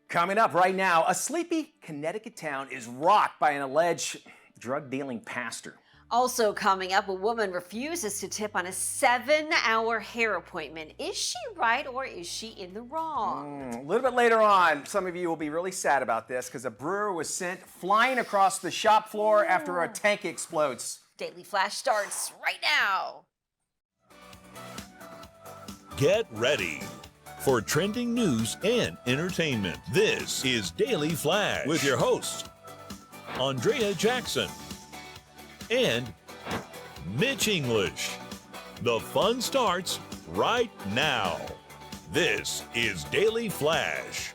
Coming up right now, a sleepy Connecticut town is rocked by an alleged drug-dealing pastor. Also coming up, a woman refuses to tip on a 7-hour hair appointment. Is she right or is she in the wrong? A little bit later on, some of you will be really sad about this because a brewer was sent flying across the shop floor after a tank explodes. Daily Flash starts right now. Get ready for trending news and entertainment. This is Daily Flash with your hosts, Andrea Jackson and Mitch English. The fun starts right now. This is Daily Flash.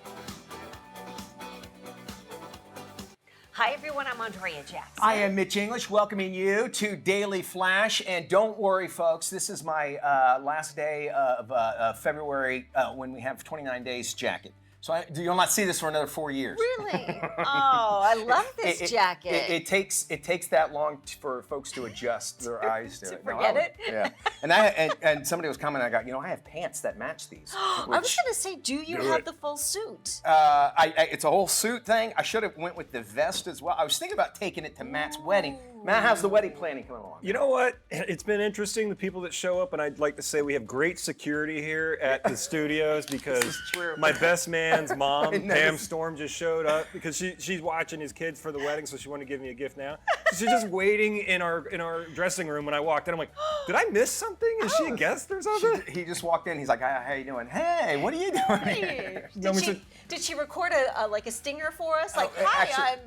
Hi everyone, I'm Andrea Jackson. I am Mitch English, welcoming you to Daily Flash. And don't worry, folks, this is my last day of February when we have 29 days jacket. So you'll not see this for another 4 years. Really? Oh, I love this jacket. It takes that long for folks to adjust their eyes to it. Forget it? Yeah. And somebody was commenting, I have pants that match these. I was going to say, do you have the full suit? It's a whole suit thing. I should have went with the vest as well. I was thinking about taking it to Matt's wedding. Matt, how's the wedding planning coming along? You know what? It's been interesting, the people that show up, and I'd like to say we have great security here at the studios because my best man's mom, Pam Storm, just showed up because she's watching his kids for the wedding, so she wanted to give me a gift now. So she's just waiting in our dressing room when I walked in. I'm like, did I miss something? Is she a guest or something? He just walked in. He's like, how you doing? Hey, what are you doing here? Did she record a stinger for us? Like, hi, I'm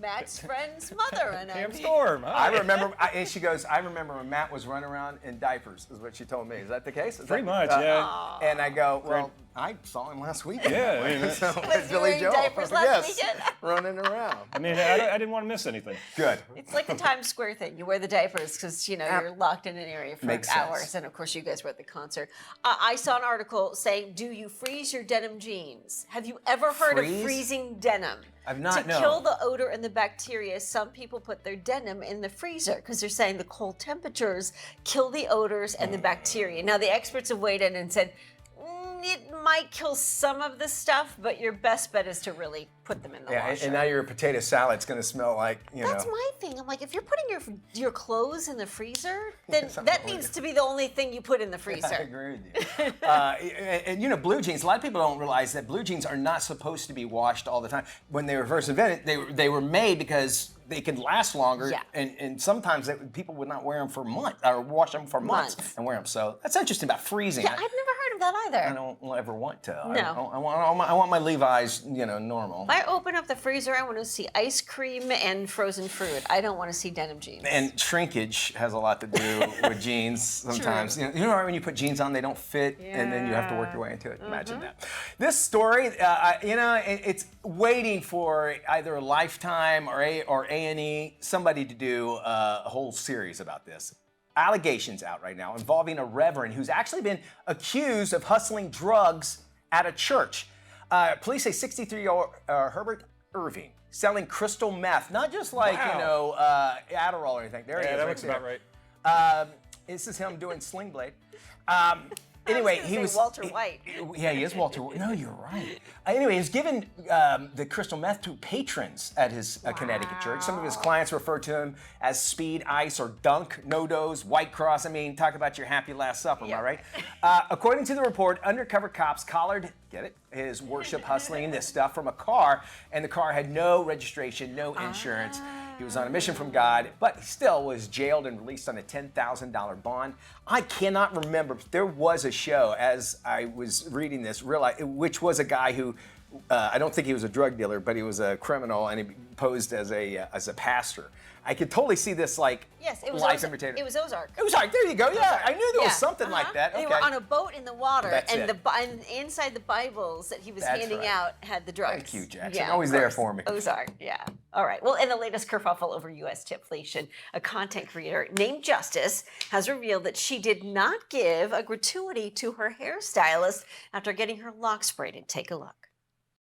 Matt's friend's mother, and Pam Storm. I remember, and she goes, I remember when Matt was running around in diapers, is what she told me. Is that the case? Pretty much, yeah. And I go, well, I saw him last weekend. Yeah, I mean, so, was he wearing diapers last weekend? Running around. I mean, I didn't want to miss anything. Good. It's like the Times Square thing. You wear the diapers because, you're locked in an area for hours. Sense. And, of course, you guys were at the concert. I saw an article saying, do you freeze your denim jeans? Have you ever heard of freezing denim? I've not, To kill the odor and the bacteria, some people put their denim in the freezer because they're saying the cold temperatures kill the odors and the bacteria. Now, the experts have weighed in and said, it might kill some of the stuff, but your best bet is to really put them in the washer. And now your potato salad's going to smell like, That's my thing. I'm like, if you're putting your clothes in the freezer, then that needs to be the only thing you put in the freezer. I agree with you. And blue jeans, a lot of people don't realize that blue jeans are not supposed to be washed all the time. When they were first invented, they were made because they could last longer, and sometimes people would not wear them for months, or wash them for months and wear them. So that's interesting about freezing. Yeah, I've never heard of that either. I don't ever want to. No. I want my Levi's, normal. If I open up the freezer, I want to see ice cream and frozen fruit. I don't want to see denim jeans. And shrinkage has a lot to do with jeans sometimes. True. When you put jeans on, they don't fit, and then you have to work your way into it. Imagine that. This story, it's waiting for either a Lifetime or A&E, somebody to do a whole series about this. Allegations out right now involving a reverend who's actually been accused of hustling drugs at a church. Police say 63-year-old Herbert Irving selling crystal meth, not just like, Adderall or anything. There he is. That looks about right. This is him doing Sling Blade. Anyway, he was Walter White. Yeah, he is Walter White. No, you're right. Anyway, he's given the crystal meth to patrons at his Connecticut church. Some of his clients refer to him as Speed, Ice, or Dunk, No Dose, White Cross. I mean, talk about your happy last supper, am I right? According to the report, undercover cops collared, get it, his worship hustling this stuff from a car, and the car had no registration, no insurance. He was on a mission from God, but he still was jailed and released on a $10,000 bond. I cannot remember, but there was a show as I was reading this, which was a guy who, I don't think he was a drug dealer, but he was a criminal, and he posed as a pastor. I could totally see this life imitator. It was Ozark. Ozark, there you go. Yeah, I knew there was something like that. They Okay. were on a boat in the water, That's and it. and inside the Bibles that he was handing out had the drugs. Thank you, Jackson. Yeah, Always there for me. Ozark, yeah. All right. Well, in the latest kerfuffle over U.S. tipflation, a content creator named Justice has revealed that she did not give a gratuity to her hairstylist after getting her locks braided. Take a look.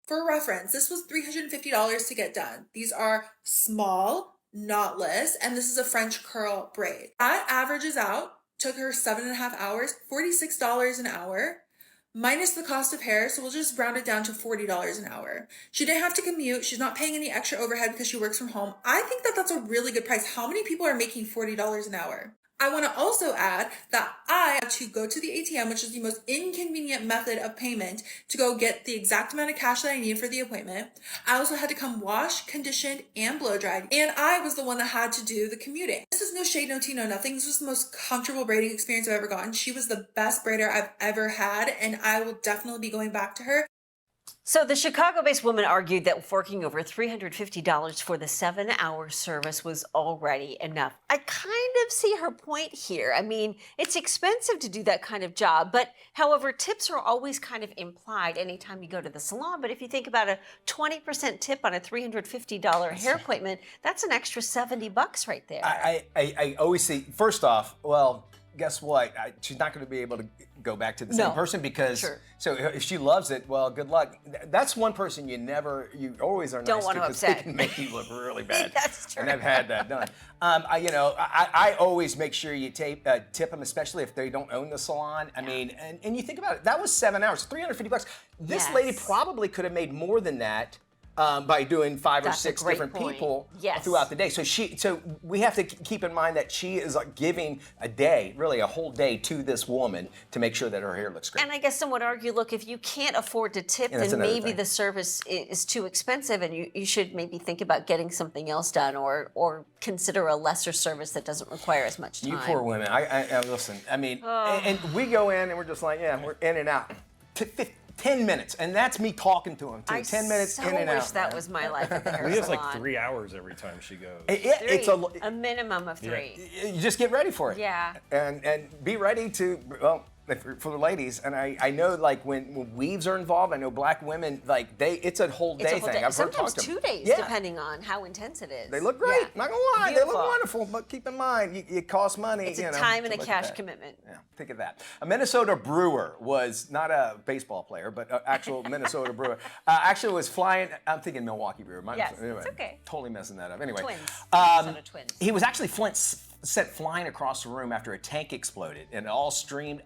For reference, this was $350 to get done. These are small, knotless, and this is a French curl braid. That averages out, took her 7.5 hours, $46 an hour. minus the cost of hair, so we'll just round it down to $40 an hour. She didn't have to commute. She's not paying any extra overhead because she works from home. I think that that's a really good price. How many people are making $40 an hour? I want to also add that I had to go to the ATM, which is the most inconvenient method of payment, to go get the exact amount of cash that I need for the appointment. I also had to come washed, conditioned, and blow dried. And I was the one that had to do the commuting. This is no shade, no tea, no nothing. This was the most comfortable braiding experience I've ever gotten. She was the best braider I've ever had, and I will definitely be going back to her. So the Chicago-based woman argued that forking over $350 for the 7-hour service was already enough. I kind of see her point here. I mean, it's expensive to do that kind of job, but however, tips are always kind of implied anytime you go to the salon. But if you think about a 20% tip on a $350 hair appointment, that's an extra $70 right there. I always see, first off, well, guess what? She's not going to be able to go back to the same person because, so if she loves it, well, good luck. That's one person you always are nice Don't want to because they upset. can make you look really bad. That's true. And I've had that done. I always make sure you tip them, especially if they don't own the salon. I mean, and you think about it, that was 7 hours, $350. This lady probably could have made more than that. By doing 5 or 6 different people throughout the day. So we have to keep in mind that she is giving a day, really a whole day to this woman to make sure that her hair looks great. And I guess some would argue, look, if you can't afford to tip, then maybe the service is too expensive and you should maybe think about getting something else done or consider a lesser service that doesn't require as much time. You poor women. I listen, I mean, and we go in and we're just like, we're in and out. 10 minutes, and that's me talking to him too. 10 minutes in and out. I wish that was my life at the hair Leah's salon. like 3 hours every time she goes. It's a minimum of 3. You just get ready for it. Yeah. And be ready to, well, for the ladies, and I know like when weaves are involved, I know black women it's a whole day thing. I've heard sometimes talk to 2 days, depending on how intense it is. They look great. Not gonna lie, Beautiful. they look wonderful. But keep in mind, it costs money. It's a time and a cash commitment. Yeah, think of that. A Minnesota brewer was not a baseball player, but an actual Minnesota brewer. Actually, was flying. I'm thinking Milwaukee brewer. Anyway, it's okay. Totally messing that up. Anyway, Twins. Minnesota Twins. he was actually sent flying across the room after a tank exploded and it all streamed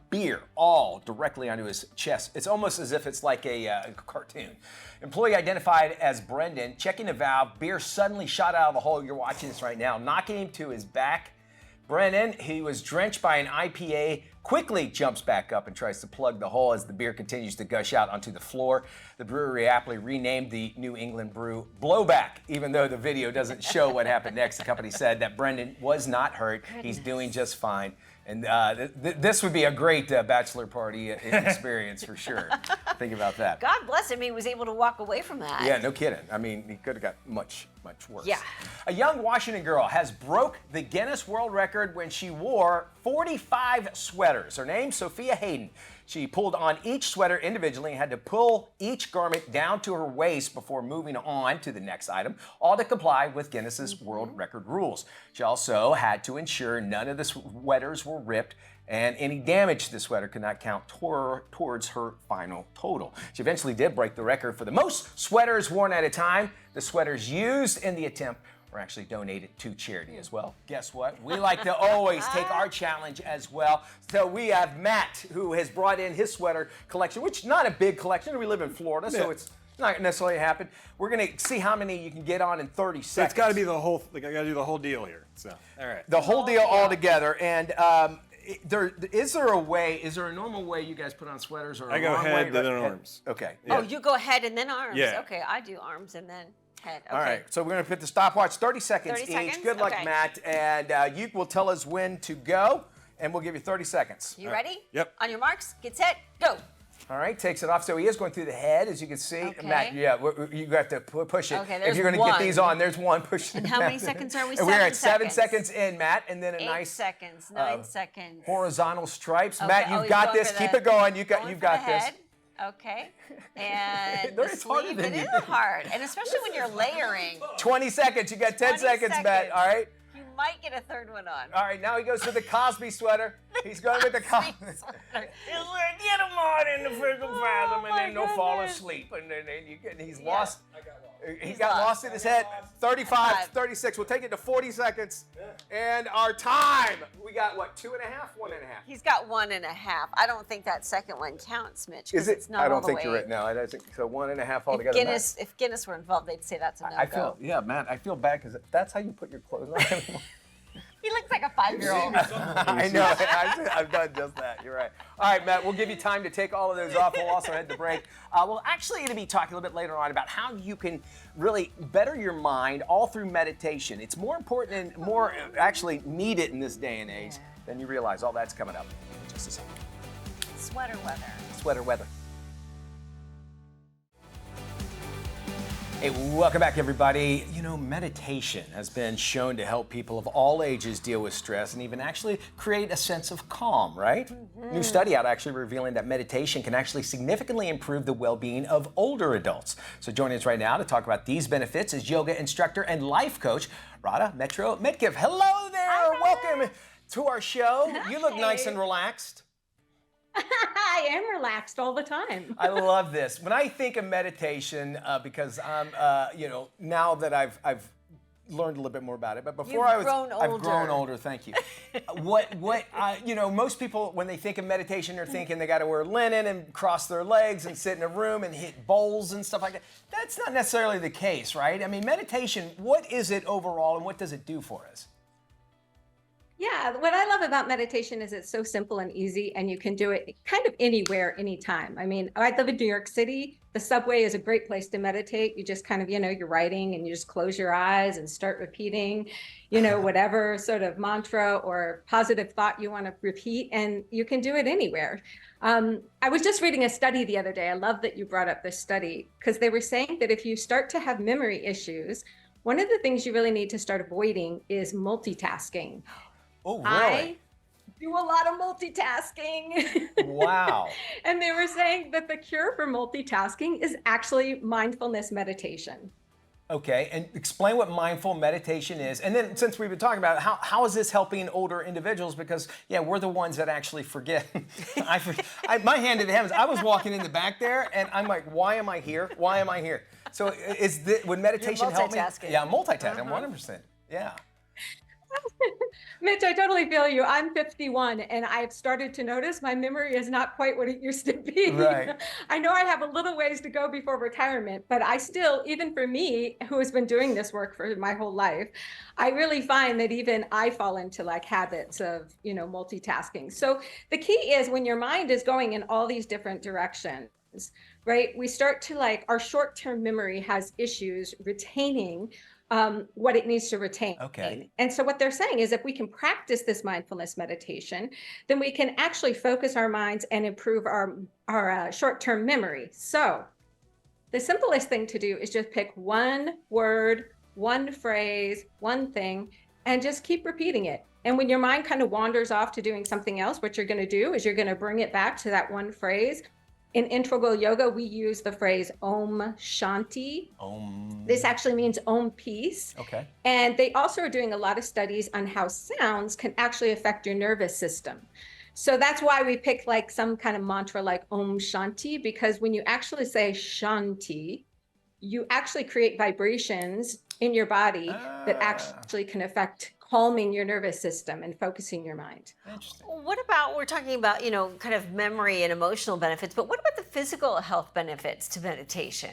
beer all directly onto his chest. It's almost as if it's like a cartoon. Employee identified as Brendan, checking the valve, beer suddenly shot out of the hole. You're watching this right now, knocking him to his back. Brennan, he was drenched by an IPA, quickly jumps back up and tries to plug the hole as the beer continues to gush out onto the floor. The brewery aptly renamed the New England brew Blowback, even though the video doesn't show what happened next. The company said that Brendan was not hurt. He's doing just fine. And this would be a great bachelor party experience for sure. Think about that. God bless him, he was able to walk away from that. Yeah, no kidding. I mean, he could have got much worse. Yeah. A young Washington girl has broke the Guinness World Record when she wore 45 sweaters. Her name, Sophia Hayden. She pulled on each sweater individually and had to pull each garment down to her waist before moving on to the next item, all to comply with Guinness's World Record rules. She also had to ensure none of the sweaters were ripped and any damage to the sweater could not count towards her final total. She eventually did break the record for the most sweaters worn at a time. The sweaters used in the attempt were actually donated to charity as well. Guess what? We like to always take our challenge as well. So we have Matt, who has brought in his sweater collection, which is not a big collection. We live in Florida, so it's not necessarily happen. We're going to see how many you can get on in 30 seconds. So it's got to be the whole, I got to do the whole deal here. So, all right. The whole deal all together. And is there a normal way you guys put on sweaters? Or I go head, then arms. Okay. Oh, you go head and then arms. Yeah. Okay, I do arms and then head. Okay. All right, so we're going to put the stopwatch 30 seconds 30 each. seconds? Good luck, Okay. Matt. And you will tell us when to go, and we'll give you 30 seconds. You ready? Yep. On your marks, get set, go. All right, takes it off. So he is going through the head, as you can see. Okay. Matt, you have to push it. Okay, if there's you're going to get one. these on, there's one. Push And it how back. many seconds are we? And we're at 7 seconds. seconds in, Matt, and then a 8 nice seconds, 9 seconds. horizontal stripes. Okay, Matt, oh, you've got going this. for Keep the- it going. going You've for got the this. head. Okay. And They're- the it's harder sleeve, than it you is think. hard. And especially when you're layering. 20 seconds. You got 10 20 seconds, Matt. seconds. All right. You might get a third one on. All right, now he goes to the Cosby sweater. He's going with the comments. It's like, get him on in the physical fathom, and then they'll fall asleep. And then he's lost. He got lost in his head. 35, 36. We'll take it to 40 seconds. And our time. We got, what, 2.5? 1.5. He's got 1.5. I don't think that second one counts, Mitch. Is it? It's not I all don't the think way. you're right now. I think so. 1.5 If altogether. If Guinness were involved, they'd say that's a no-go. I feel, yeah, man. I feel bad because that's how you put your clothes on. He looks like a 5-year-old. I know. I've done just that. You're right. All right, Matt, we'll give you time to take all of those off. We'll also head to break. We'll actually going to be talking a little bit later on about how you can really better your mind all through meditation. It's more important and more actually needed in this day and age than you realize. All that's coming up in just a second. Sweater weather. Sweater weather. Hey, welcome back, everybody. You know, meditation has been shown to help people of all ages deal with stress and even actually create a sense of calm, right? New study out actually revealing that meditation can actually significantly improve the well-being of older adults. So joining us right now to talk about these benefits is yoga instructor and life coach, Radha Metro Mitkiv. Hello there. Hi. Welcome to our show. You look nice and relaxed. I am relaxed all the time. I love this. When I think of meditation, because I'm, now that I've learned a little bit more about it, but before You've grown I've older. grown older. Thank you. Most people when they think of meditation, they're thinking they got to wear linen and cross their legs and sit in a room and hit bowls and stuff like that. That's not necessarily the case, right? I mean, meditation. What is it overall, and what does it do for us? Yeah, what I love about meditation is it's so simple and easy, and you can do it kind of anywhere, anytime. I mean, I live in New York City. The subway is a great place to meditate. You just kind of, you're writing and you just close your eyes and start repeating, whatever sort of mantra or positive thought you want to repeat, and you can do it anywhere. I was just reading a study the other day. I love that you brought up this study because they were saying that if you start to have memory issues, one of the things you really need to start avoiding is multitasking. Oh, really? I do a lot of multitasking. Wow. And they were saying that the cure for multitasking is actually mindfulness meditation. Okay, and explain what mindful meditation is. And then since we've been talking about it, how is this helping older individuals? Because, we're the ones that actually forget. My hand in the heavens, I was walking in the back there, and I'm like, why am I here? Why am I here? So would meditation help me? multitasking. Yeah, multitasking, 100%. Yeah. Mitch, I totally feel you. I'm 51 and I've started to notice my memory is not quite what it used to be. Right. I know I have a little ways to go before retirement, but I still, even for me, who has been doing this work for my whole life, I really find that even I fall into like habits of, multitasking. So the key is when your mind is going in all these different directions, right? We start to our short-term memory has issues retaining what it needs to retain. Okay. And so what they're saying is if we can practice this mindfulness meditation, then we can actually focus our minds and improve our short-term memory. So the simplest thing to do is just pick one word, one phrase, one thing, and just keep repeating it. And when your mind kind of wanders off to doing something else, what you're going to do is you're going to bring it back to that one phrase. In integral yoga, we use the phrase Om Shanti. Om. This actually means Om peace. Okay. And they also are doing a lot of studies on how sounds can actually affect your nervous system. So that's why we pick some kind of mantra like Om Shanti, because when you actually say Shanti, you actually create vibrations in your body that actually can affect calming your nervous system and focusing your mind. Interesting. What about, we're talking about, kind of memory and emotional benefits, but what about the physical health benefits to meditation?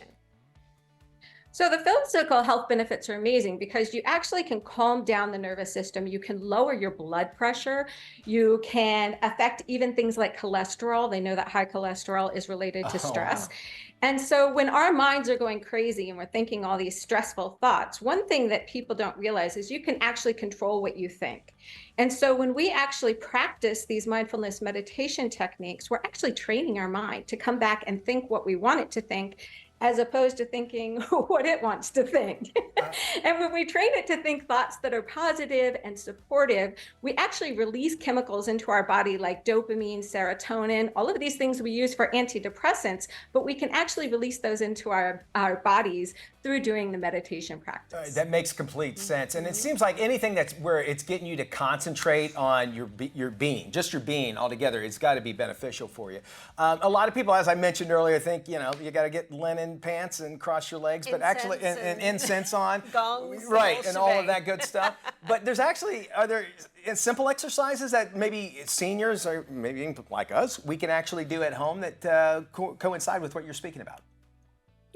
So the physical health benefits are amazing because you actually can calm down the nervous system. You can lower your blood pressure. You can affect even things like cholesterol. They know that high cholesterol is related to stress. Wow. And so when our minds are going crazy and we're thinking all these stressful thoughts, one thing that people don't realize is you can actually control what you think. And so when we actually practice these mindfulness meditation techniques, we're actually training our mind to come back and think what we want it to think as opposed to thinking what it wants to think. And when we train it to think thoughts that are positive and supportive, we actually release chemicals into our body like dopamine, serotonin, all of these things we use for antidepressants, but we can actually release those into our bodies through doing the meditation practice. That makes complete sense. And it seems like anything that's where it's getting you to concentrate on your being, just your being altogether, it's got to be beneficial for you. A lot of people, as I mentioned earlier, think, you got to get linen pants and cross your legs, but actually, and incense on. Gongs, right, the and whole all of shebang. that good stuff. But are there simple exercises that maybe seniors or maybe even like us, we can actually do at home that coincide with what you're speaking about?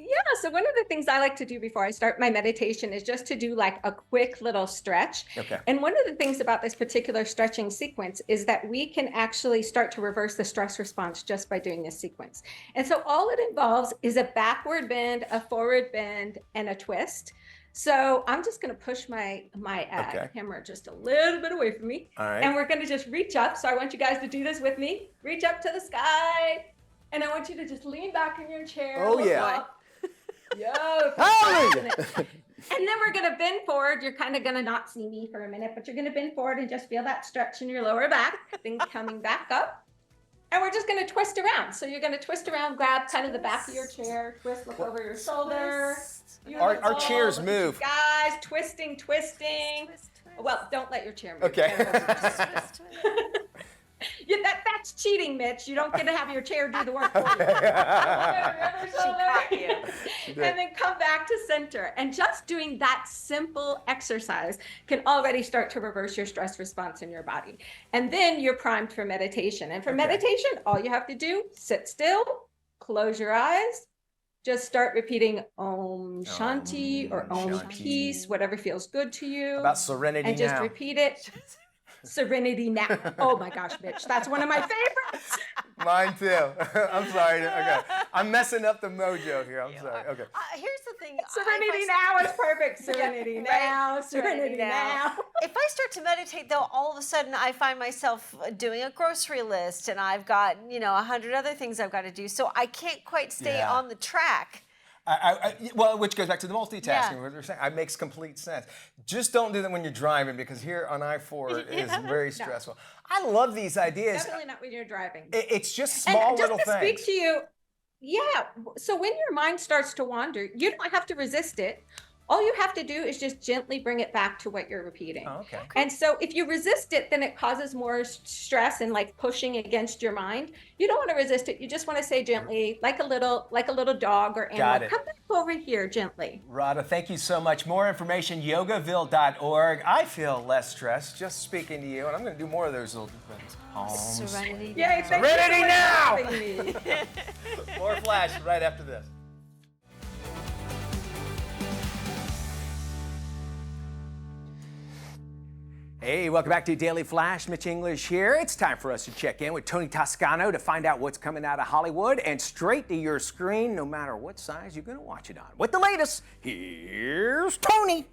Yeah, so one of the things I like to do before I start my meditation is just to do like a quick little stretch. Okay. And one of the things about this particular stretching sequence is that we can actually start to reverse the stress response just by doing this sequence. And so all it involves is a backward bend, a forward bend, and a twist. So I'm just going to push my Okay. camera just a little bit away from me. All right. And we're going to just reach up. So I want you guys to do this with me. Reach up to the sky. And I want you to just lean back in your chair. Oh, look yeah. up. Yo, Hallelujah. and then we're going to bend forward. You're kind of going to not see me for a minute, but you're going to bend forward and just feel that stretch in your lower back, then coming back up. And we're just going to twist around. So you're going to twist around, grab kind of the back of your chair, twist, look over your shoulder. Our chairs Look at you move. guys, twisting. Twist. Well, don't let your chair move. Okay. Yeah, that's cheating, Mitch. You don't get to have your chair do the work for you. caught you. And then come back to center. And just doing that simple exercise can already start to reverse your stress response in your body. And then you're primed for meditation. And for meditation, all you have to do, sit still, close your eyes, just start repeating Om Shanti or Om Shanti. Peace, whatever feels good to you. About serenity And just now. repeat it. Serenity now. Oh my gosh, Mitch, that's one of my favorites. Mine too. I'm sorry. Okay. I'm messing up the mojo here. I'm sorry. Okay. Here's the thing. Serenity now is perfect. Serenity now. Serenity now. If I start to meditate, though, all of a sudden I find myself doing a grocery list, and I've got 100 other things I've got to do, so I can't quite stay Yeah. on the track. Well, which goes back to the multitasking. Yeah. What you're saying, it makes complete sense. Just don't do that when you're driving, because here on I-4 is very stressful. I love these ideas. Definitely not when you're driving. It's just small And just little to things. speak to you, yeah. So when your mind starts to wander, you don't have to resist it. All you have to do is just gently bring it back to what you're repeating. Oh, okay. And so if you resist it, then it causes more stress and like pushing against your mind. You don't want to resist it. You just want to say gently, like a little dog or animal. Got it. Come back over here gently. Radha, thank you so much. More information, yogaville.org. I feel less stressed just speaking to you, and I'm going to do more of those little things. Palms. Serenity. Yay, thank you Serenity so much now! for having me. More Flash right after this. Hey, welcome back to Daily Flash. Mitch English here. It's time for us to check in with Tony Toscano to find out what's coming out of Hollywood and straight to your screen, no matter what size you're going to watch it on. With the latest, here's Tony.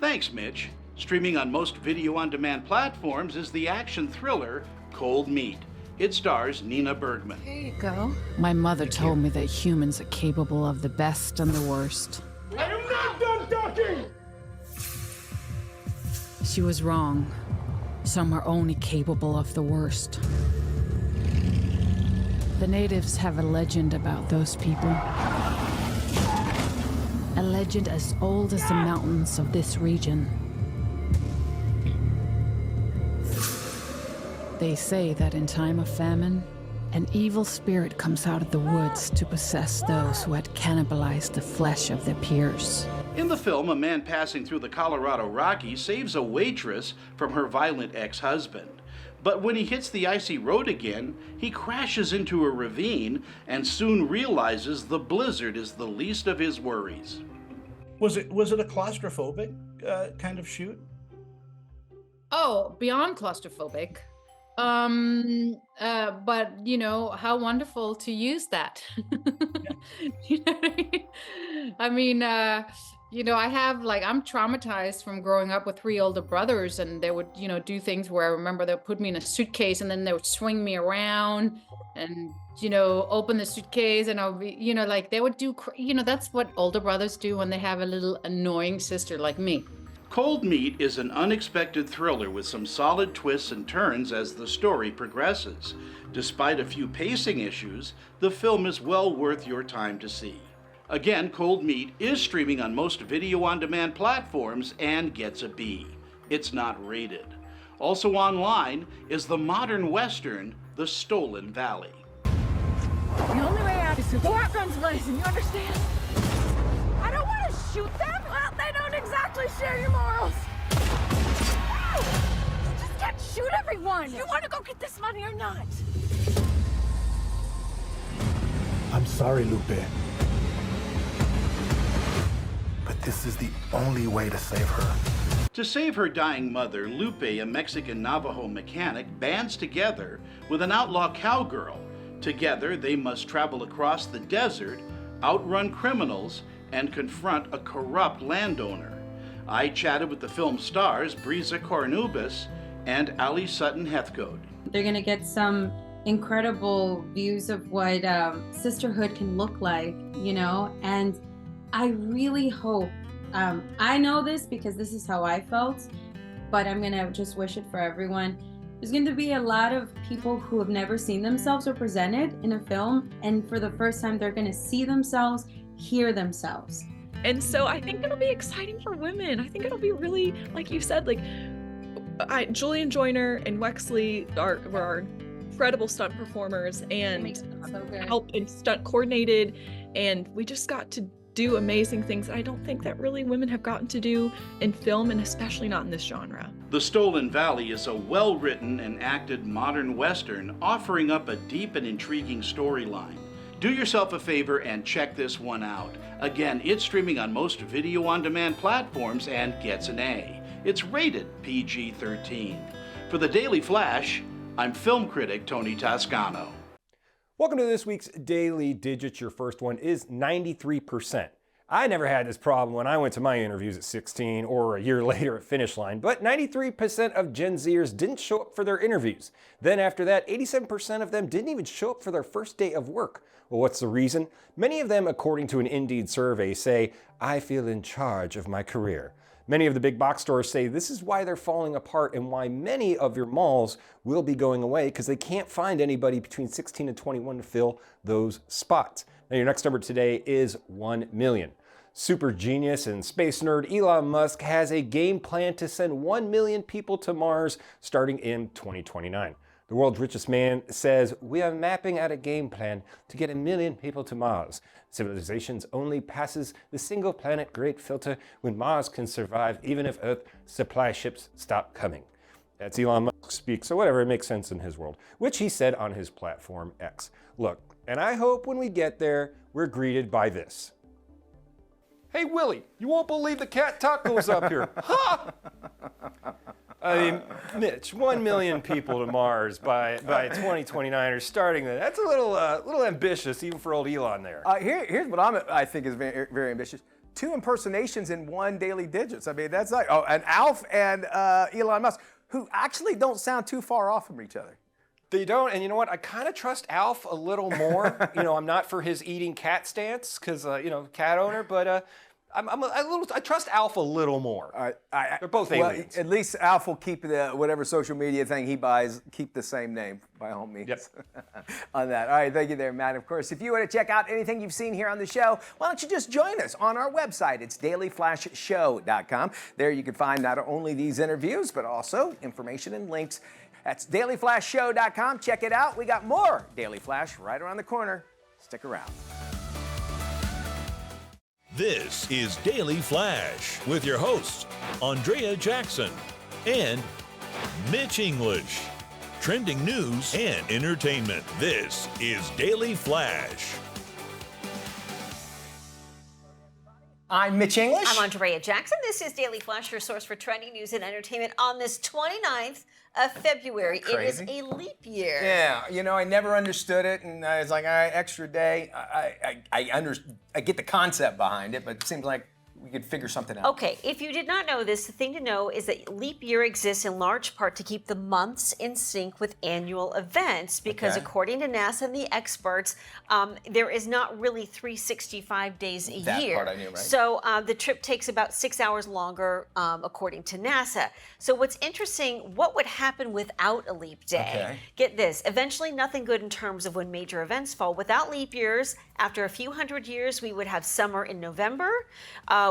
Thanks, Mitch. Streaming on most video-on-demand platforms is the action thriller Cold Meat. It stars Nina Bergman. Here you go. My mother told me that humans are capable of the best and the worst. I am not done talking! She was wrong. Some are only capable of the worst. The natives have a legend about those people. A legend as old as the mountains of this region. They say that in time of famine, an evil spirit comes out of the woods to possess those who had cannibalized the flesh of their peers. In the film, a man passing through the Colorado Rockies saves a waitress from her violent ex-husband. But when he hits the icy road again, he crashes into a ravine and soon realizes the blizzard is the least of his worries. Was it a claustrophobic kind of shoot? Oh, beyond claustrophobic. But how wonderful to use that. You know what I mean? I'm traumatized from growing up with 3 older brothers, and they would, do things where I remember they'd put me in a suitcase and then they would swing me around and, open the suitcase and I'll be, they would do, that's what older brothers do when they have a little annoying sister like me. Cold Meat is an unexpected thriller with some solid twists and turns as the story progresses. Despite a few pacing issues, the film is well worth your time to see. Again, Cold Meat is streaming on most video-on-demand platforms and gets a B. It's not rated. Also online is the modern western, The Stolen Valley. The only way out is to go out guns blazing, you understand? I don't want to shoot them. Well, they don't exactly share your morals. You just can't shoot everyone. You want to go get this money or not? I'm sorry, Lupe. But this is the only way to save her. To save her dying mother, Lupe, a Mexican Navajo mechanic, bands together with an outlaw cowgirl. Together, they must travel across the desert, outrun criminals, and confront a corrupt landowner. I chatted with the film stars Brisa Cornubis and Ali Sutton Heathcote. They're going to get some incredible views of what sisterhood can look like, and I really hope, I know this because this is how I felt, but I'm going to just wish it for everyone. There's going to be a lot of people who have never seen themselves represented in a film, and for the first time, they're going to see themselves, hear themselves. And so I think it'll be exciting for women. I think it'll be really, like you said, Julian Joyner and Wexley were our incredible stunt performers and helped and stunt coordinated, and we just got to do amazing things I don't think that really women have gotten to do in film, and especially not in this genre. The Stolen Valley is a well-written and acted modern western offering up a deep and intriguing storyline. Do yourself a favor and check this one out. Again, it's streaming on most video-on-demand platforms and gets an A. It's rated PG-13. For the Daily Flash, I'm film critic Tony Toscano. Welcome to this week's Daily Digits. Your first one is 93%. I never had this problem when I went to my interviews at 16 or a year later at Finish Line, but 93% of Gen Zers didn't show up for their interviews. Then after that, 87% of them didn't even show up for their first day of work. Well, what's the reason? Many of them, according to an Indeed survey, say, "I feel in charge of my career." Many of the big box stores say this is why they're falling apart and why many of your malls will be going away, because they can't find anybody between 16 and 21 to fill those spots. Now, your next number today is 1 million. Super genius and space nerd Elon Musk has a game plan to send 1 million people to Mars starting in 2029. The world's richest man says, "We are mapping out a game plan to get 1 million people to Mars. Civilizations only passes the single planet great filter when Mars can survive, even if Earth supply ships stop coming." That's Elon Musk speak, so whatever, it makes sense in his world, which he said on his platform X. Look, and I hope when we get there, we're greeted by this. "Hey, Willie, you won't believe the cat tacos up here." Ha! I mean, Mitch, 1 million people to Mars by 2029 are starting that. That's a little ambitious, even for old Elon there. Here's what I think is very, very ambitious. 2 impersonations in 1 Daily Digits. I mean, that's like, and Alf and Elon Musk, who actually don't sound too far off from each other. They don't, and you know what? I kind of trust Alf a little more. I'm not for his eating cat stance, because, cat owner, but I trust Alf a little more. They're both aliens. At least Alf will keep whatever social media thing he buys, keep the same name, by all means. Yep. On that. All right, thank you there, Matt. Of course, if you want to check out anything you've seen here on the show, why don't you just join us on our website? It's dailyflashshow.com. There you can find not only these interviews, but also information and links. That's dailyflashshow.com. Check it out. We got more Daily Flash right around the corner. Stick around. This is Daily Flash with your hosts, Andrea Jackson and Mitch English. Trending news and entertainment. This is Daily Flash. I'm Mitch English. I'm Andrea Jackson. This is Daily Flash, your source for trending news and entertainment on this 29th of February. It is a leap year. Yeah, I never understood it, and I was like, all right, extra day. I get the concept behind it, but it seems like we could figure something out. Okay, if you did not know this, the thing to know is that leap year exists in large part to keep the months in sync with annual events, because according to NASA and the experts, there is not really 365 days a year. That part I knew, right? So the trip takes about 6 hours longer, according to NASA. So what's interesting, what would happen without a leap day? Okay. Get this, eventually nothing good in terms of when major events fall. Without leap years, after a few hundred years, we would have summer in November.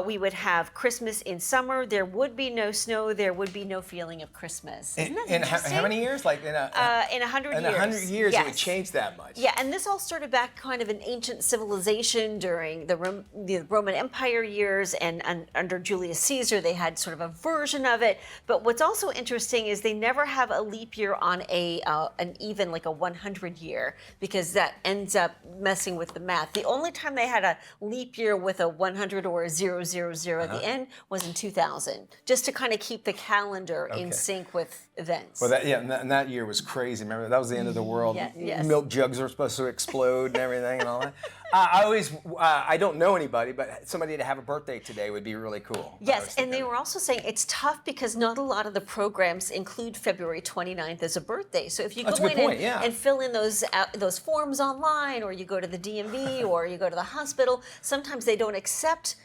We would have Christmas in summer. There would be no snow. There would be no feeling of Christmas. Isn't that interesting? How many years? Like in 100 years. In 100 years, yes. it would change that much. Yeah, and this all started back kind of in ancient civilization during the Roman Empire years, and under Julius Caesar, they had sort of a version of it. But what's also interesting is they never have a leap year on an even like a 100 year, because that ends up messing with the math. The only time they had a leap year with a 100 or a 000 at the end was in 2000, just to kind of keep the calendar in sync with events. Well, and that year was crazy. Remember, that was the end of the world. Yes. Milk jugs were supposed to explode and everything and all that. I don't know anybody, but somebody to have a birthday today would be really cool. Yes, and they were also saying it's tough because not a lot of the programs include February 29th as a birthday. So if you go in and fill in those forms online, or you go to the DMV, or you go to the hospital, sometimes they don't accept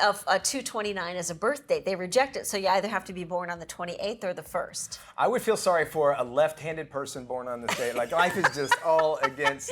a 2/29 as a birth date. They reject it, so you either have to be born on the 28th or the 1st. I would feel sorry for a left-handed person born on this day. Like, life is just all against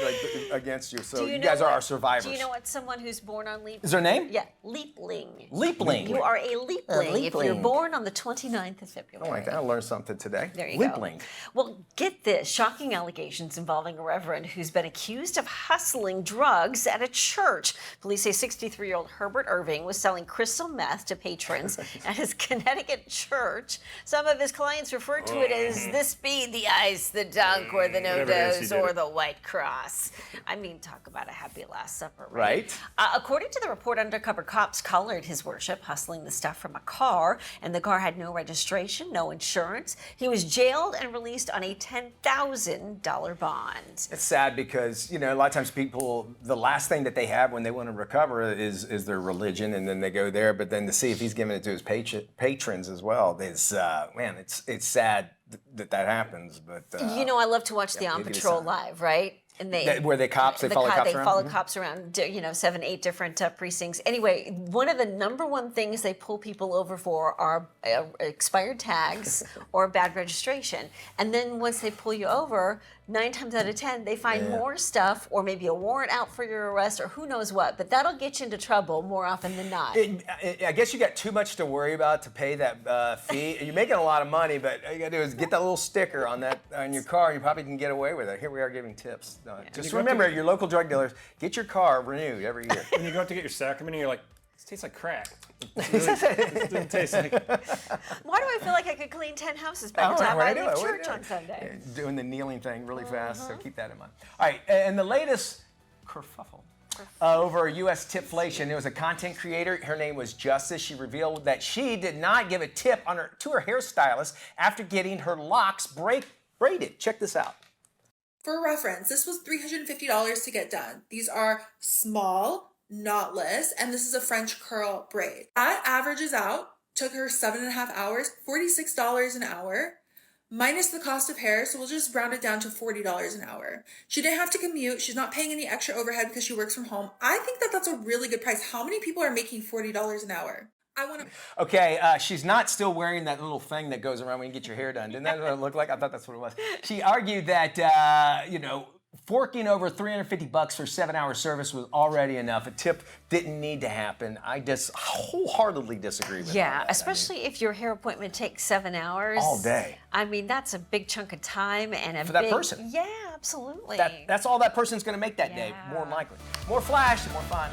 you. So you guys are our survivors. Do you know what someone who's born on leap? Is their name? Yeah, leapling. Leapling. You are a leapling if you're born on the 29th of February. Oh my God, I learned something today. There you Leapling. go. Well, get this, shocking allegations involving a reverend who's been accused of hustling drugs at a church. Police say 63-year-old Herbert Irving was selling crystal meth to patrons at his Connecticut church. Some of his clients referred to it as the speed, the ice, the dunk, or the no-dose, or the white cross. I mean, talk about a happy Last Supper, right? According to the report, undercover cops collared his worship, hustling the stuff from a car, and the car had no registration, no insurance. He was jailed and released on a $10,000 bond. It's sad because, a lot of times people, the last thing that they have when they want to recover is their religion, and then they go there. But then to see if he's giving it to his patrons as well, it's sad that happens. But I love to watch the On Patrol live, right? And they follow cops around. They follow cops around, 7, 8 different precincts. Anyway, one of the number one things they pull people over for are expired tags or bad registration. And then once they pull you over, 9 times out of 10, they find more stuff, or maybe a warrant out for your arrest, or who knows what. But that'll get you into trouble more often than not. I guess you got too much to worry about to pay that fee. You're making a lot of money, but all you got to do is get that little sticker on your car, and you probably can get away with it. Here we are giving tips. Just remember, your local drug dealers, get your car renewed every year. When you go out to get your sacrament, you're like, this tastes like crack. This doesn't taste like... Why do I feel like I could clean 10 houses by the time I leave church on Sunday? Doing the kneeling thing really fast, so keep that in mind. All right, and the latest kerfuffle over U.S. tipflation. There was a content creator. Her name was Justice. She revealed that she did not give a tip to her hairstylist after getting her locks braided. Check this out. For reference, this was $350 to get done. These are small, knotless, and this is a French curl braid. That averages out, took her 7.5 hours, $46 an hour, minus the cost of hair, so we'll just round it down to $40 an hour. She didn't have to commute. She's not paying any extra overhead because she works from home. I think that's a really good price. How many people are making $40 an hour? Okay, she's not still wearing that little thing that goes around when you get your hair done. Didn't that what it looked like? I thought that's what it was. She argued that, forking over $350 for 7-hour service was already enough. A tip didn't need to happen. I just wholeheartedly disagree with her. Yeah, especially if your hair appointment takes 7 hours. All day. I mean, that's a big chunk of time and for that person. Yeah, absolutely. That's all that person's going to make that day, more than likely. More flash, more fun.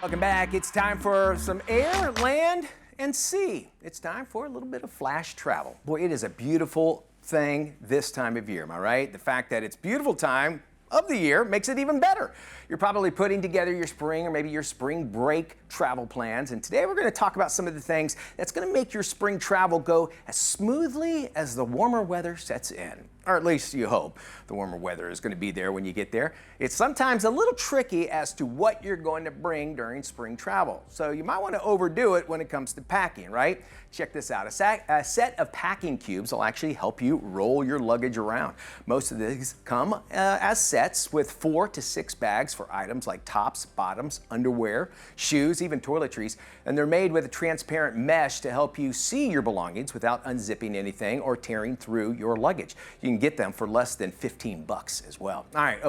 Welcome back. It's time for some air, land, and sea. It's time for a little bit of flash travel. Boy, it is a beautiful thing this time of year, am I right? The fact that it's beautiful time of the year makes it even better. You're probably putting together your spring or maybe your spring break travel plans, and today we're going to talk about some of the things that's going to make your spring travel go as smoothly as the warmer weather sets in. Or at least you hope the warmer weather is going to be there when you get there. It's sometimes a little tricky as to what you're going to bring during spring travel, so you might want to overdo it when it comes to packing, right? Check this out. A set of packing cubes will actually help you roll your luggage around. Most of these come as sets with 4 to 6 bags for items like tops, bottoms, underwear, shoes, even toiletries, and they're made with a transparent mesh to help you see your belongings without unzipping anything or tearing through your luggage. You can get them for less than $15 as well. All right.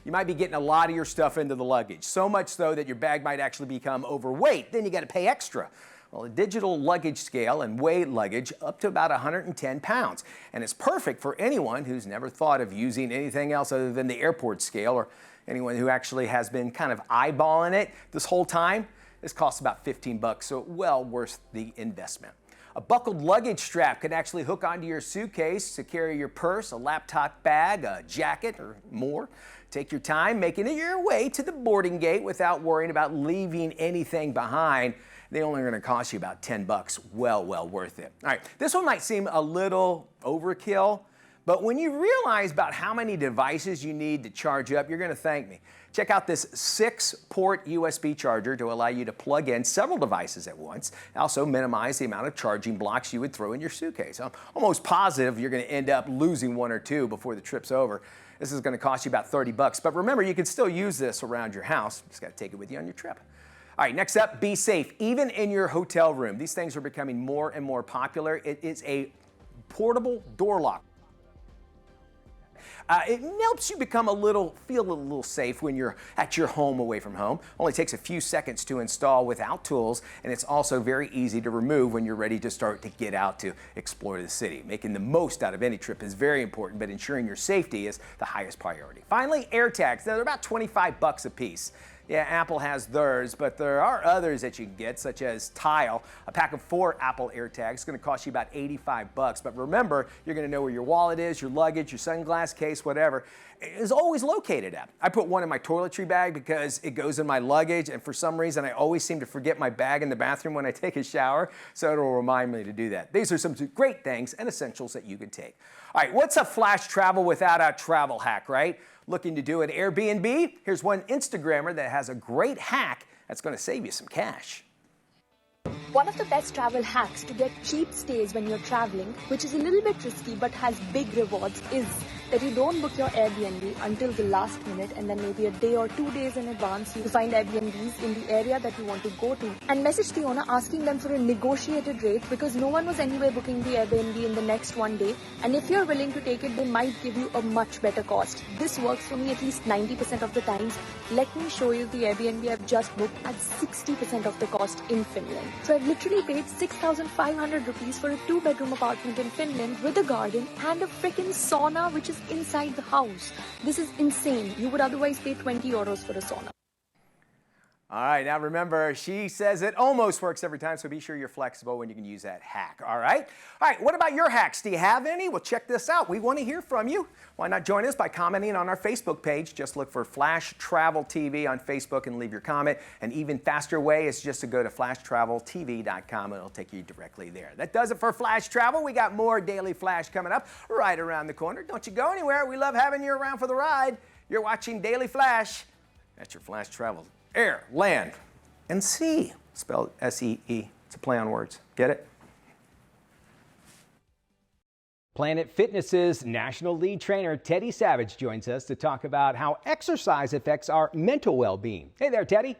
You might be getting a lot of your stuff into the luggage, so much so that your bag might actually become overweight. Then you got to pay extra. Well, a digital luggage scale and weigh luggage up to about 110 pounds. And it's perfect for anyone who's never thought of using anything else other than the airport scale, or anyone who actually has been kind of eyeballing it this whole time. This costs about $15, so well worth the investment. A buckled luggage strap can actually hook onto your suitcase to carry your purse, a laptop bag, a jacket, or more. Take your time making it your way to the boarding gate without worrying about leaving anything behind. They're only going to cost you about $10. Well worth it. All right, this one might seem a little overkill, but when you realize about how many devices you need to charge up, you're going to thank me. Check out this 6-port USB charger to allow you to plug in several devices at once. Also minimize the amount of charging blocks you would throw in your suitcase. I'm almost positive you're going to end up losing one or two before the trip's over. This is going to cost you about $30, but remember, you can still use this around your house. Just got to take it with you on your trip. All right, next up, be safe, even in your hotel room. These things are becoming more and more popular. It is a portable door lock. It helps you feel a little safe when you're at your home away from home. Only takes a few seconds to install without tools, and it's also very easy to remove when you're ready to start to get out to explore the city. Making the most out of any trip is very important, but ensuring your safety is the highest priority. Finally, AirTags. They're about $25 a piece. Yeah, Apple has theirs, but there are others that you can get, such as Tile. A pack of 4 Apple AirTags is going to cost you about $85. But remember, you're going to know where your wallet is, your luggage, your sunglass case, whatever, is always located at. I put one in my toiletry bag because it goes in my luggage, and for some reason, I always seem to forget my bag in the bathroom when I take a shower, so it'll remind me to do that. These are some great things and essentials that you can take. All right, what's a flash travel without a travel hack, right? Looking to do an Airbnb? Here's one Instagrammer that has a great hack that's going to save you some cash. One of the best travel hacks to get cheap stays when you're traveling, which is a little bit risky but has big rewards, is that you don't book your Airbnb until the last minute, and then maybe a day or 2 days in advance you find Airbnbs in the area that you want to go to and message the owner asking them for a negotiated rate, because no one was anyway booking the Airbnb in the next one day, and if you're willing to take it, they might give you a much better cost. This works for me at least 90% of the times. Let me show you the Airbnb I've just booked at 60% of the cost in Finland. So I've literally paid 6,500 rupees for a 2-bedroom apartment in Finland with a garden and a freaking sauna which is inside the house. This is insane. You would otherwise pay 20 euros for a sauna. All right, now remember, she says it almost works every time, so be sure you're flexible when you can use that hack, all right? All right, what about your hacks? Do you have any? Well, check this out. We want to hear from you. Why not join us by commenting on our Facebook page? Just look for Flash Travel TV on Facebook and leave your comment. An even faster way is just to go to flashtraveltv.com, and it'll take you directly there. That does it for Flash Travel. We got more Daily Flash coming up right around the corner. Don't you go anywhere. We love having you around for the ride. You're watching Daily Flash. That's your Flash Travel. Air, land, and sea. Spelled S-E-E. It's a play on words. Get it? Planet Fitness's national lead trainer, Teddy Savage, joins us to talk about how exercise affects our mental well-being. Hey there, Teddy.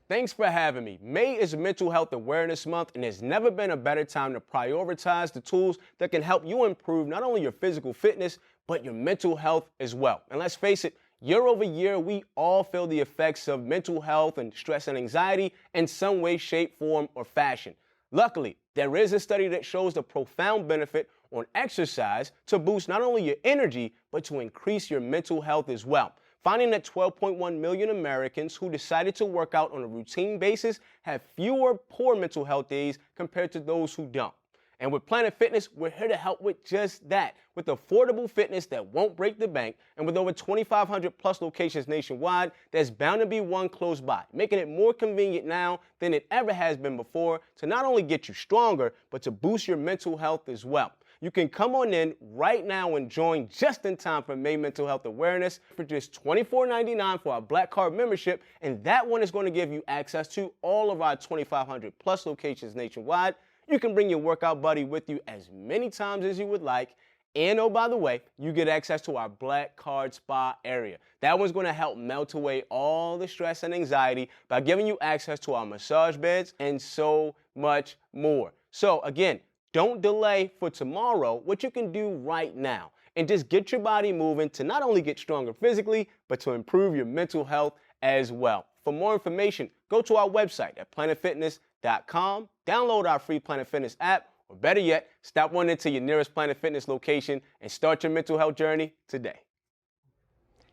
Thanks for having me. May is Mental Health Awareness Month, and there's never been a better time to prioritize the tools that can help you improve not only your physical fitness, but your mental health as well. And let's face it, year over year, we all feel the effects of mental health and stress and anxiety in some way, shape, form, or fashion. Luckily, there is a study that shows the profound benefit on exercise to boost not only your energy, but to increase your mental health as well. Finding that 12.1 million Americans who decided to work out on a routine basis have fewer poor mental health days compared to those who don't. And with Planet Fitness, we're here to help with just that. With affordable fitness that won't break the bank, and with over 2,500 plus locations nationwide, there's bound to be one close by, making it more convenient now than it ever has been before to not only get you stronger, but to boost your mental health as well. You can come on in right now and join just in time for May Mental Health Awareness for just $24.99 for our Black Card membership, and that one is going to give you access to all of our 2,500 plus locations nationwide. You can bring your workout buddy with you as many times as you would like. And oh, by the way, you get access to our Black Card Spa area. That one's going to help melt away all the stress and anxiety by giving you access to our massage beds and so much more. So again, don't delay for tomorrow what you can do right now and just get your body moving to not only get stronger physically, but to improve your mental health as well. For more information, go to our website at planetfitness.com, download our free Planet Fitness app, or better yet, stop on into your nearest Planet Fitness location and start your mental health journey today.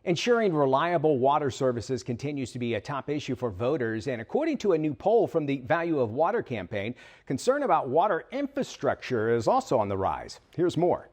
Ensuring reliable water services continues to be a top issue for voters, and according to a new poll from the Value of Water campaign, concern about water infrastructure is also on the rise. Here's more.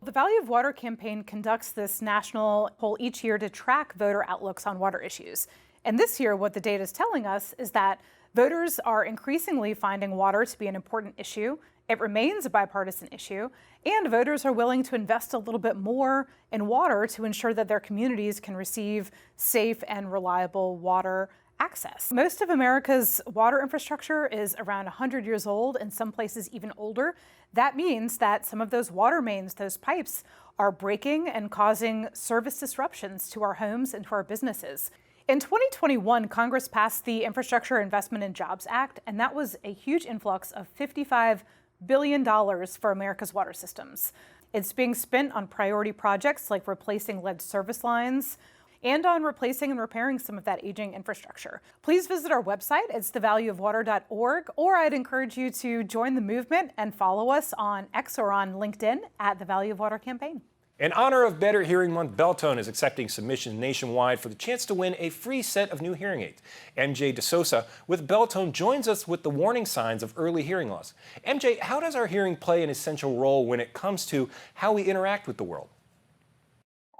The Value of Water campaign conducts this national poll each year to track voter outlooks on water issues. And this year, what the data is telling us is that voters are increasingly finding water to be an important issue. It remains a bipartisan issue, and voters are willing to invest a little bit more in water to ensure that their communities can receive safe and reliable water access. Most of America's water infrastructure is around 100 years old, in some places even older. That means that some of those water mains, those pipes, are breaking and causing service disruptions to our homes and to our businesses. In 2021, Congress passed the Infrastructure Investment and Jobs Act, and that was a huge influx of $55 billion for America's water systems. It's being spent on priority projects like replacing lead service lines and on replacing and repairing some of that aging infrastructure. Please visit our website, it's thevalueofwater.org, or I'd encourage you to join the movement and follow us on X or on LinkedIn at the Value of Water campaign. In honor of Better Hearing Month, Beltone is accepting submissions nationwide for the chance to win a free set of new hearing aids. MJ DeSosa with Beltone joins us with the warning signs of early hearing loss. MJ, how does our hearing play an essential role when it comes to how we interact with the world?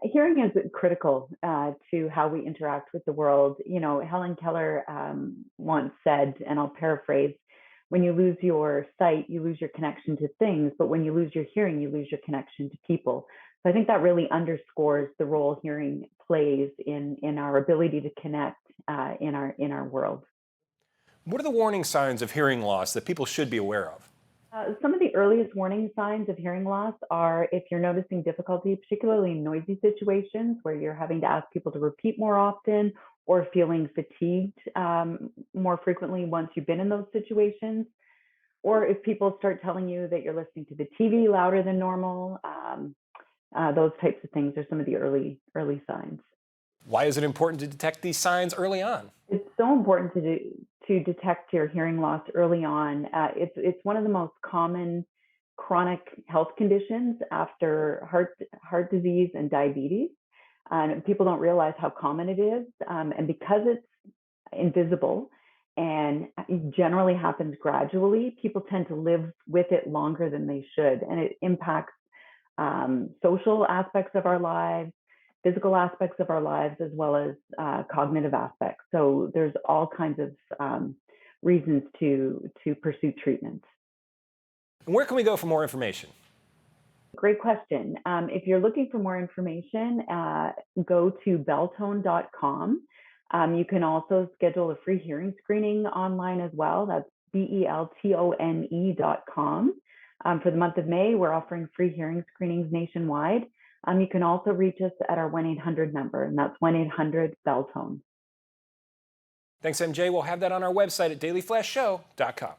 Hearing is critical to how we interact with the world. You know, Helen Keller once said, and I'll paraphrase, when you lose your sight, you lose your connection to things, but when you lose your hearing, you lose your connection to people. So I think that really underscores the role hearing plays in our ability to connect in our world. What are the warning signs of hearing loss that people should be aware of? Some of the earliest warning signs of hearing loss are if you're noticing difficulty, particularly in noisy situations where you're having to ask people to repeat more often, or feeling fatigued more frequently once you've been in those situations, or if people start telling you that you're listening to the TV louder than normal. Those types of things are some of the early signs. Why is it important to detect these signs early on? It's so important to detect your hearing loss early on. It's one of the most common chronic health conditions after heart disease and diabetes. And people don't realize how common it is. And because it's invisible and generally happens gradually, people tend to live with it longer than they should. And it impacts social aspects of our lives, physical aspects of our lives, as well as cognitive aspects. So there's all kinds of reasons to pursue treatment. And where can we go for more information? Great question. If you're looking for more information, go to beltone.com. You can also schedule a free hearing screening online as well. That's beltone.com. For the month of May, we're offering free hearing screenings nationwide. You can also reach us at our 1-800 number, and that's 1-800-BELTONE. Thanks, MJ. We'll have that on our website at dailyflashshow.com.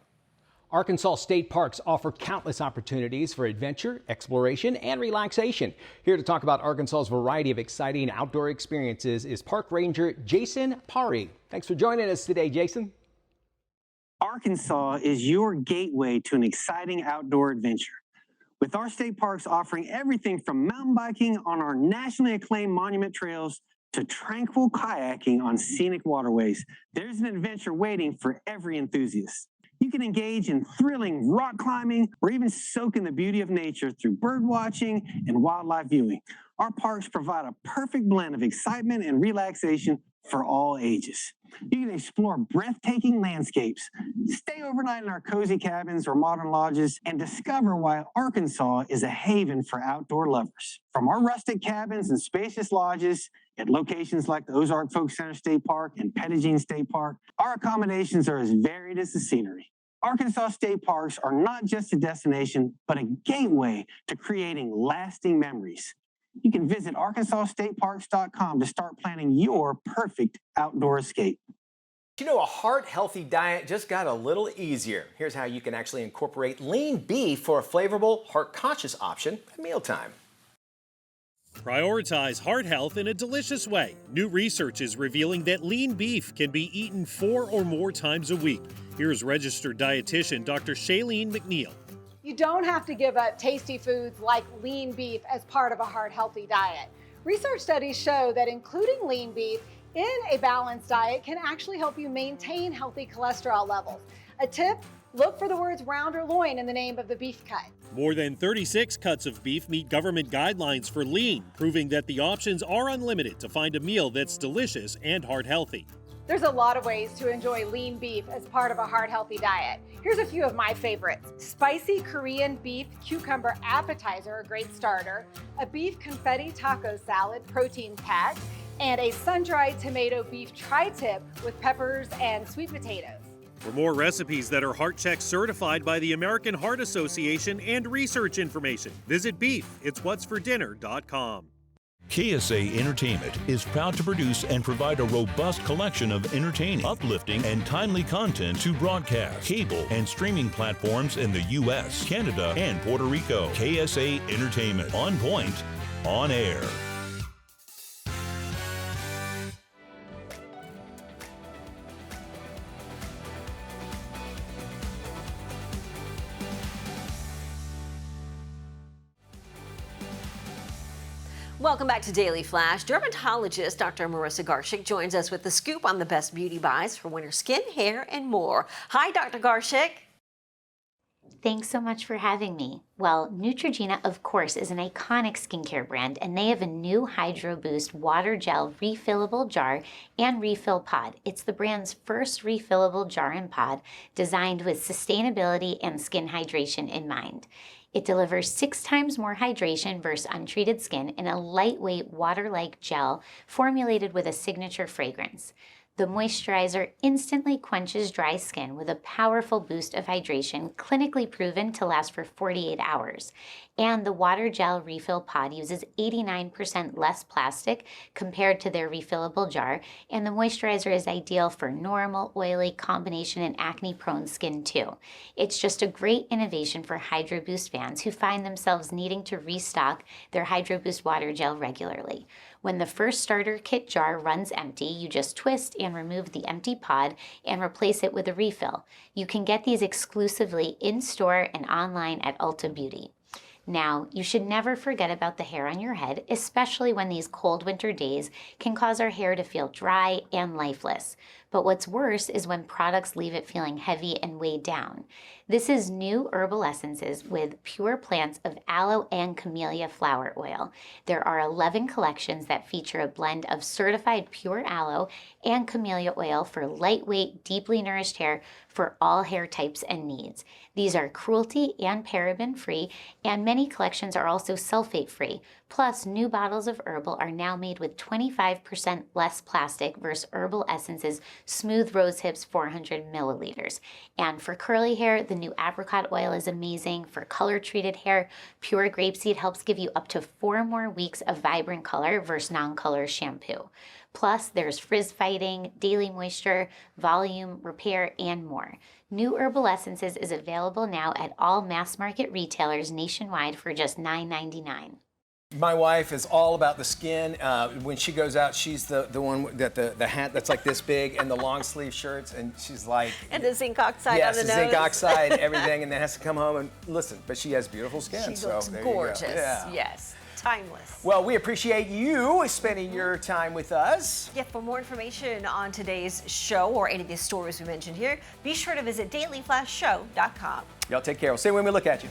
Arkansas state parks offer countless opportunities for adventure, exploration, and relaxation. Here to talk about Arkansas's variety of exciting outdoor experiences is Park Ranger Jason Pari. Thanks for joining us today, Jason. Arkansas is your gateway to an exciting outdoor adventure. With our state parks offering everything from mountain biking on our nationally acclaimed monument trails to tranquil kayaking on scenic waterways, there's an adventure waiting for every enthusiast. You can engage in thrilling rock climbing or even soak in the beauty of nature through bird watching and wildlife viewing. Our parks provide a perfect blend of excitement and relaxation for all ages. You can explore breathtaking landscapes, stay overnight in our cozy cabins or modern lodges, and discover why Arkansas is a haven for outdoor lovers. From our rustic cabins and spacious lodges at locations like the Ozark Folk Center State Park and Pettigene State Park, our accommodations are as varied as the scenery. Arkansas State Parks are not just a destination, but a gateway to creating lasting memories. You can visit arkansasstateparks.com to start planning your perfect outdoor escape. You know, a heart-healthy diet just got a little easier. Here's how you can actually incorporate lean beef for a flavorful, heart-conscious option at mealtime. Prioritize heart health in a delicious way. New research is revealing that lean beef can be eaten 4 or more times a week. Here's registered dietitian Dr. Shailene McNeil. You don't have to give up tasty foods like lean beef as part of a heart-healthy diet. Research studies show that including lean beef in a balanced diet can actually help you maintain healthy cholesterol levels. A tip, look for the words round or loin in the name of the beef cut. More than 36 cuts of beef meet government guidelines for lean, proving that the options are unlimited to find a meal that's delicious and heart-healthy. There's a lot of ways to enjoy lean beef as part of a heart-healthy diet. Here's a few of my favorites. Spicy Korean beef cucumber appetizer, a great starter, a beef confetti taco salad, protein packed, and a sun-dried tomato beef tri-tip with peppers and sweet potatoes. For more recipes that are Heart Check certified by the American Heart Association and research information, visit beefitswhatsfordinner.com. KSA Entertainment is proud to produce and provide a robust collection of entertaining, uplifting, and timely content to broadcast, cable, and streaming platforms in the U.S., Canada, and Puerto Rico. KSA Entertainment. On point, on air. Welcome back to Daily Flash. Dermatologist Dr. Marissa Garshik joins us with the scoop on the best beauty buys for winter skin, hair, and more. Hi, Dr. Garshik. Thanks so much for having me. Well, Neutrogena, of course, is an iconic skincare brand, and they have a new Hydro Boost Water Gel refillable jar and refill pod. It's the brand's first refillable jar and pod designed with sustainability and skin hydration in mind. It delivers 6 times more hydration versus untreated skin in a lightweight water-like gel formulated with a signature fragrance. The moisturizer instantly quenches dry skin with a powerful boost of hydration, clinically proven to last for 48 hours. And the water gel refill pod uses 89% less plastic compared to their refillable jar, and the moisturizer is ideal for normal, oily, combination, and acne-prone skin too. It's just a great innovation for Hydro Boost fans who find themselves needing to restock their Hydro Boost water gel regularly. When the first starter kit jar runs empty, you just twist and remove the empty pod and replace it with a refill. You can get these exclusively in-store and online at Ulta Beauty. Now, you should never forget about the hair on your head, especially when these cold winter days can cause our hair to feel dry and lifeless. But what's worse is when products leave it feeling heavy and weighed down. This is new herbal essences with pure plants of aloe and camellia flower oil. There are 11 collections that feature a blend of certified pure aloe and camellia oil for lightweight, deeply nourished hair for all hair types and needs. These are cruelty and paraben free, and many collections are also sulfate free. Plus, new bottles of herbal are now made with 25% less plastic versus herbal essences Smooth Rose Hips 400 milliliters. And for curly hair, the new apricot oil is amazing. For color-treated hair, pure grapeseed helps give you up to 4 more weeks of vibrant color versus non-color shampoo. Plus, there's frizz fighting, daily moisture, volume, repair, and more. New Herbal Essences is available now at all mass market retailers nationwide for just $9.99. My wife is all about the skin. When she goes out, she's the one that the hat that's like this big and the long sleeve shirts, and she's like. And the zinc oxide yes, on the the nose. zinc oxide, everything, and then has to come home and listen. But she has beautiful skin. She so looks there you go. gorgeous. Yeah. Yes. Timeless. Well, we appreciate you spending your time with us. Yeah, for more information on today's show or any of the stories we mentioned here, be sure to visit dailyflashshow.com. Y'all take care. We'll see you when we look at you.